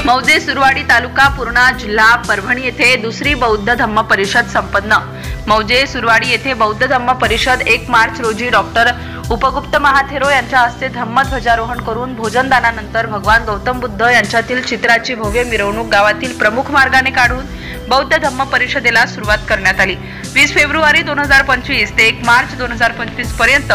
मौजे सुरवाडी तालुका पूर्णा जिल्हा परभणी येथे दुसरी बौद्ध धम्म परिषद संपन्न। मौजे सुरवाडी येथे बौद्ध धम्म परिषद 1 मार्च रोजी डॉक्टर उपगुप्त महाथेरो यांच्या हस्ते धम्म ध्वजारोहण करून भोजनदानानंतर भगवान गौतम बुद्ध यांच्यातील चित्राची भव्य मिरवणूक गावातील प्रमुख मार्गाने काढून बौद्ध धम्म परिषदेला सुरुवात करण्यात आली। 20 फेब्रुवारी 2025 ते 1 मार्च 2025 पर्यंत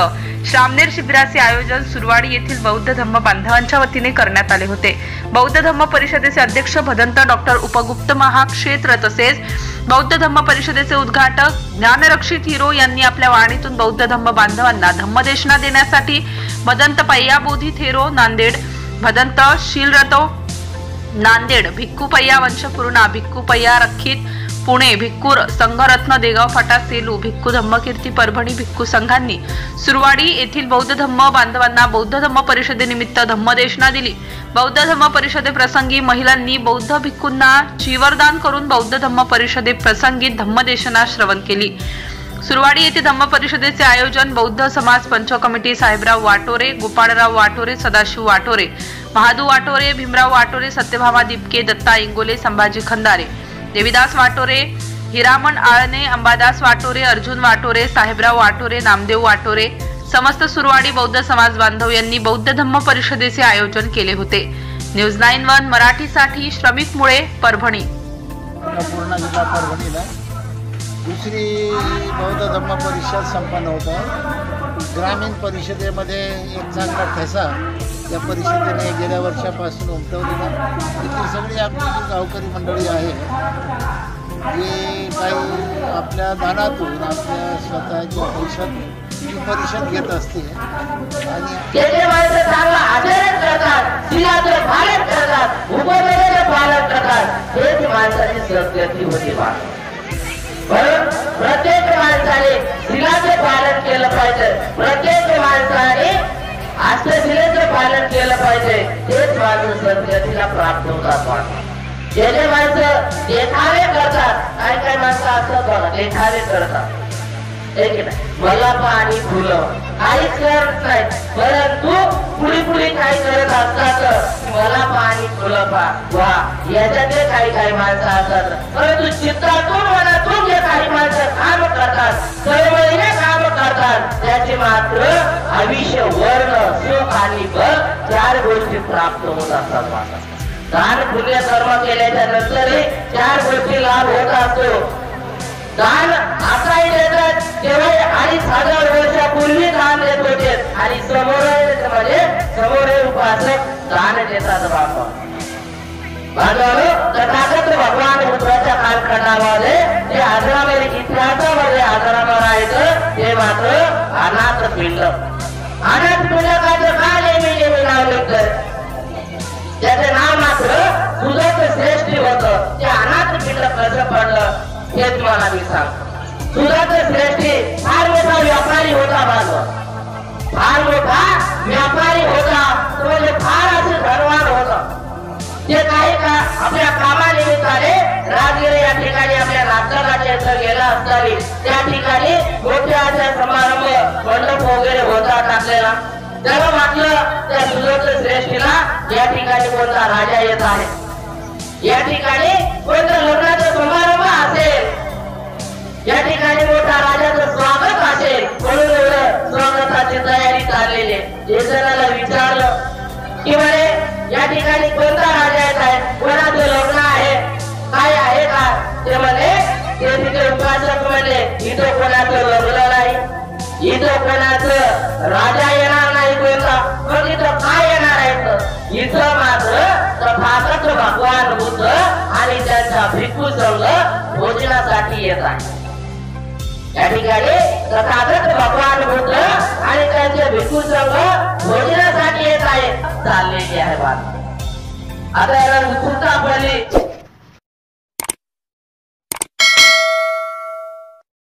श्रामनेर शिबिराचे आयोजन सुरवाडी येथील बौद्ध धम्म बांधवांच्या वतीने करण्यात आले होते। बौद्ध धम्म परिषदेचे अध्यक्ष भदंत डॉक्टर उपगुप्त महाक्षेत्र तसेच बौद्ध धम्म परिषदेचे उद्घाटक ज्ञानरक्षित हिरो यांनी आपल्या वाणीतून बौद्ध धम्म बांधवांना धम्मदेशना देण्यासाठी भदंत पय्या बोधी थेरो नांदेड, भदंत शीलरतो नांदेड, भिक्खू पय्या वंशपूर्णा, भिक्खू पय्या रक्षित पुणे, भिक्खू संघरत्न देगाव फाटा सेलू, भिक्खू धम्मकीर्ती परभणी भिक्खू संघांनी सुरवाडी येथील बौद्ध धम्म बांधवांना बौद्ध धम्म परिषदेनिमित्त धम्मदेशना दिली। बौद्ध धम्म परिषदे प्रसंगी महिलांनी बौद्ध भिक्खूंना चीवरदान करून बौद्ध धम्म परिषदे प्रसंगी धम्मदेशना श्रवण केली। सुरवाडी येथे धम्म परिषदेचे आयोजन बौद्ध समाज पंच कमिटी साहेबराव वाटोरे, गोपाळराव वाटोरे, सदाशिव वाटोरे, महादू वाटोरे, भीमराव वाटोरे, सत्यभामा दिपके, दत्ता इंगोले, संभाजी खंदारे, देवीदास वाटोरे, हिरामण आळणे, अंबादास वाटोरे, अर्जुन वाटोरे, साहेबराव वाटोरे, नामदेव वाटोरे, समस्त सुरवाडी बौद्ध समाज बांधव यांनी बौद्ध धम्म परिषदेचे आयोजन केले होते। न्यूज 9-1 मराठीसाठी श्रमिक मुळे, परभणी। पूर्णा जिल्हा परभणीला दुसरी बौद्ध धम्म परिषद संपन्न होत आहे। ग्रामीण परिषदेमध्ये एक चांगला ठसा या परिषदेने गेल्या वर्षापासून उमटवलेला। इथे सगळी आपली जी गावकरी मंडळी आहे जे काही आपल्या दानातून आपल्या स्वतःच्या पैशातून ही परिषद घेत असते आणि प्रत्येक माणसाने शिलाचे पालन केलं पाहिजे, प्रत्येक माणसाने आश्रयशिलेचं पालन केलं पाहिजे, तेच माणसं सद्गतीला प्राप्त होतात। जे जे माणसं देखावे करतात, काही माणसं असं बघा देखावे करतात, मला पाणी फुलं काहीच करत नाही, परंतु पुढे काही करत असतात मला पाणी फुलं वा याच्यातले काही माणसं असतात, परंतु चित्रातून मनातून जे काही माणसं काम करतात, कळवळीने काम करतात, त्याचे मात्र आयुष्य वर्ण सुख आणि बळ 4 गोष्टी प्राप्त होत असतात। दान पुण्य कर्म केल्याच्या नंतरही 4 गोष्टी लाभ होत असतो। दान आताही देतात, तेव्हा 2500 वर्षापूर्वी दान देत होते आणि समोर उपासक दान देतात। तथागत भगवान बुद्धाच्या कालखंडामध्ये जे आश्रमामध्ये इतिहासामध्ये आश्रम राहायचं ते मात्र अनाथ पिंड का नेहमी नाव घेतलं, त्याचे नाव मात्र सुदत्त श्रेष्ठी होतं। ते अनाथ पिंड कसं पडलं हे तुम्हाला मी सांगतो। सुदत्त श्रेष्ठी फार मोठा व्यापारी होता, फार मोठा व्यापारी होता, तो म्हणजे फार असे धनवान होता। ते काही का आपल्या कामानिमित्ताने राजगिरी या ठिकाणी आपल्या नाटकाच्या इथं गेला असताना त्या ठिकाणी मोठ्या अशा समारंभ मंडप वगैरे होता टाकलेला। त्याला म्हटलं त्या सुदत्त श्रेष्ठीला या ठिकाणी कोणता राजा येत आहे, या ठिकाणी कोणता लग्नाचा समारंभ असेल, या ठिकाणी मोठा राजाचं स्वागत असेल, म्हणून एवढं स्वागताची तयारी चाललेली आहे। एक जणाला विचारलं की म्हणे या ठिकाणी कोणता राजा येत आहे, कोणाचं लग्न आहे, काय आहे का? ते म्हणे ते तिथे उपासक म्हणले इथं कोणाचं लग्न नाही, इथं कोणाचं राजा येणार नाही कोणता, पण इथं काय येणार आहे, इथं मात्र तथागत भगवान बुद्ध आणि त्यांचा भिक्खू संघ भोजनासाठी येत आहे। या ठिकाणी तथागत भगवान बुद्ध आणि त्यांचे भिक्खू संघ भोजनासाठी येत आहे, चाललेली आहे बात। आता याला उत्सुकता पडली